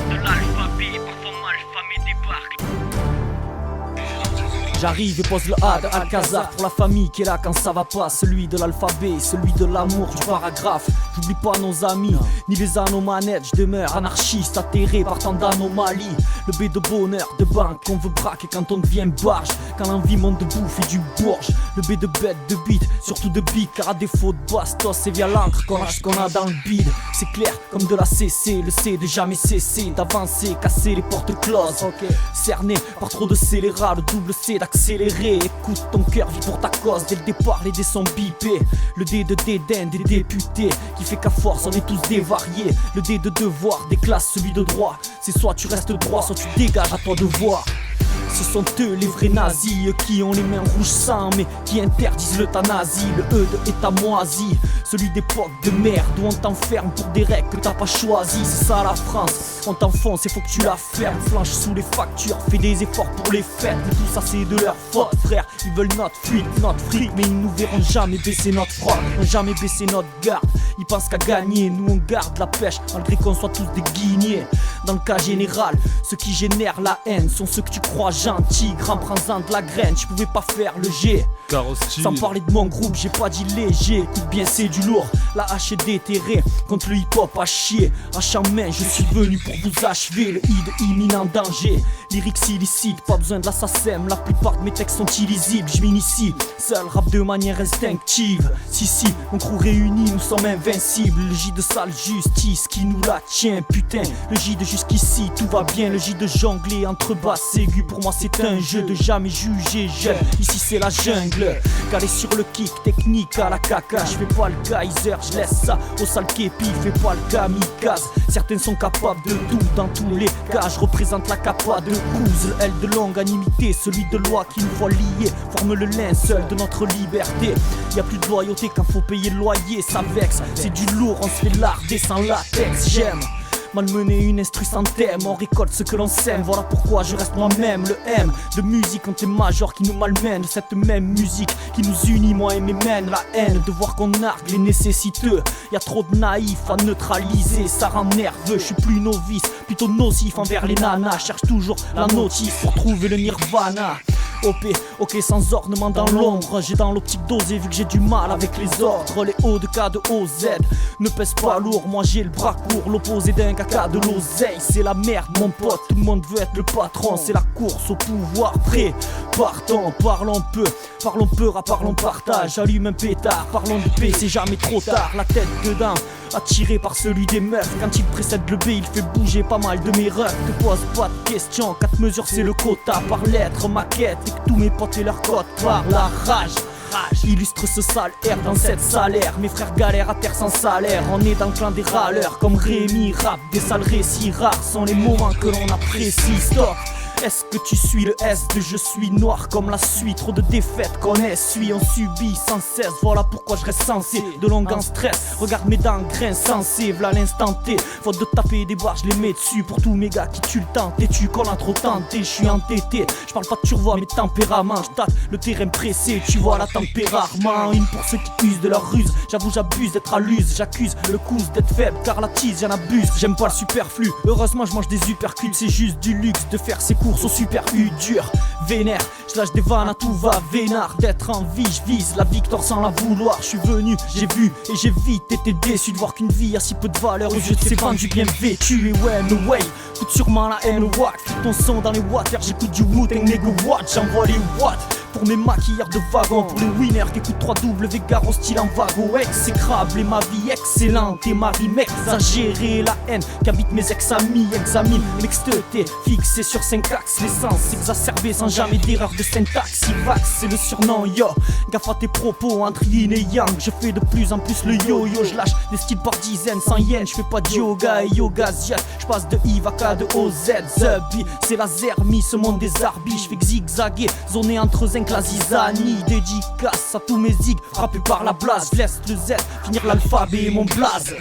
de l'alphabet, parfois mal famé débarque. J'arrive et pose le A de Alcazar pour la famille qui est là quand ça va pas. Celui de l'alphabet, celui de l'amour, du paragraphe. J'oublie pas nos amis, ni les anomanettes. Je demeure anarchiste, atterré par tant d'anomalies. Le B de bonheur, de banque qu'on veut braquer quand on devient barge. Quand l'envie monte de bouffe et du bourge. Le B de bête, de beat, surtout de bic. Car à défaut de bastos, c'est via l'encre qu'on lâche ce qu'on a dans le bide. C'est clair comme de la CC, le C de jamais cesser d'avancer, casser les portes closes. Cerné par trop de scélérats, le double C d'accélérer. Écoute ton cœur, vis pour ta cause. Dès le départ, les dés sont bipés. Le D de dédain des députés, qui fait qu'à force on est tous dévariés. Le D de devoir déclasse celui de droit. C'est soit tu restes droit, soit tu dégages, à toi de voir. Ce sont eux les vrais nazis, eux qui ont les mains rouges sang mais qui interdisent l'euthanasie. Le E de état moisi, celui d'époque de merde où on t'enferme pour des règles que t'as pas choisies. C'est ça la France, on t'enfonce et faut que tu la fermes. Flanche sous les factures, fais des efforts pour les fêtes. Mais tout ça c'est de leur faute frère, ils veulent notre fuite, notre fric. Mais ils nous verront jamais baisser notre froid, jamais baisser notre garde. Ils pensent qu'à gagner, nous on garde la pêche malgré qu'on soit tous des guignées. Dans le cas général, ceux qui génèrent la haine sont ceux que tu crois gentils. Grand prends-en de la graine, je pouvais pas faire le G. Sans parler de mon groupe, j'ai pas dit léger. Écoute bien, c'est du lourd. La hache est déterrée contre le hip-hop à chier. Hache en main, je suis venu pour vous achever. Le I de imminent danger. Lyrics illicites, pas besoin de l'assassin. La plupart de mes textes sont illisibles. Je m'initie, seul rap de manière instinctive. Si, on crew réunis, nous sommes invincibles. Le J de sale justice qui nous la tient. Putain, le J de jusqu'ici, tout va bien. Le J de jongler entre basses aigus. Pour moi c'est un jeu de jamais juger jeune. Ici c'est la jungle, calé sur le kick, technique à la caca. Je fais pas le Kaiser, je laisse ça au sale képi. Fais pas le kamikaze, certains sont capables de tout. Dans tous les cas, je représente la capa de Goose. Le L de longanimité, celui de loi qui nous voit liés, forme le linceul de notre liberté. Y a plus de loyauté quand faut payer le loyer, ça vexe. C'est du lourd, on se fait larder sans latex. J'aime malmener une instru sans thème, on récolte ce que l'on sème. Voilà pourquoi je reste moi-même. Le M de musique quand t'es major qui nous malmène. Cette même musique qui nous unit, moi et mes mènes. La haine de voir qu'on nargue les nécessiteux. Y'a trop de naïfs à neutraliser, ça rend nerveux. Je suis plus novice, plutôt nocif envers les nanas. Cherche toujours la notice pour trouver le nirvana. Ok sans ornement dans l'ombre. J'ai dans l'optique d'oser vu que j'ai du mal avec les ordres. Les O de K de OZ ne pèsent pas lourd. Moi j'ai le bras court, l'opposé d'un caca de l'oseille. C'est la merde mon pote, tout le monde veut être le patron. C'est la course au pouvoir, prêt, partons. Parlons peu, parlons partage. Allume un pétard, parlons de paix, c'est jamais trop tard. La tête dedans, attiré par celui des meufs. Quand il précède le B, il fait bouger pas mal de mes refs. Te pose pas de questions, 4 mesures c'est le quota. Par lettre, maquette, et que tous mes potes et leur cote par la rage. Illustre ce sale air dans cette salaire. Mes frères galèrent à terre sans salaire. On est dans le clan des râleurs comme Rémi. Rap, des sales récits rares sont les moments que l'on apprécie. Stop. Est-ce que tu suis le S de je suis noir comme la suite? Trop de défaites qu'on essuie, on subit sans cesse. Voilà pourquoi je reste sensé, de longue en stress. Regarde mes dents grains sensés, v'là l'instant T. Faute de taper des barres, je les mets dessus. Pour tous mes gars qui tuent le temps, t'es-tu qu'on a trop tenté? Je suis entêté, je parle pas de turvois mais tempérament. Je tâte le terrain pressé, tu vois la tempé rarement. Une pour ceux qui usent de leur ruse, j'avoue j'abuse d'être à l'use. J'accuse le cousse d'être faible car la tease j'en abuse. J'aime pas le superflu, heureusement je mange des uppercuts. C'est juste du luxe de faire ses courses au super U dur, vénère, je lâche des vannes à tout va, vénard. D'être en vie, je vise la victoire sans la vouloir. Je suis venu, j'ai vu et j'ai vite été déçu de voir qu'une vie a si peu de valeur aux yeux de ces vendus bien vêtus. Et ouais, no way, coûte sûrement la haine au wax. Ton son dans les waters, j'écoute du Wu-Tang Négawatch. J'envoie les watts pour mes maquilleurs de wagons, pour les winners qui écoutent 3W Garo style en wagon. Exécrable et ma vie excellente et ma rime exagérée. La haine qu'habitent mes ex-amis, examine l'exteté fixé sur 5 axes. L'essence exacerbée sans jamais d'erreur de syntaxe. Ivax c'est le surnom yo, gaffe à tes propos entre yin et yang. Je fais de plus en plus le yo-yo, je lâche des styles par dizaines sans yen. Je fais pas de yoga et yoga ziat, je passe de Yves à K de OZ. Zubby c'est la zermie, ce monde des arbis. Je fais que zigzaguer, zoné entre zinc la zizanie. Dédicace à tous mes zigs frappés par la blase. Je laisse le Z finir l'alphabet et mon blaze.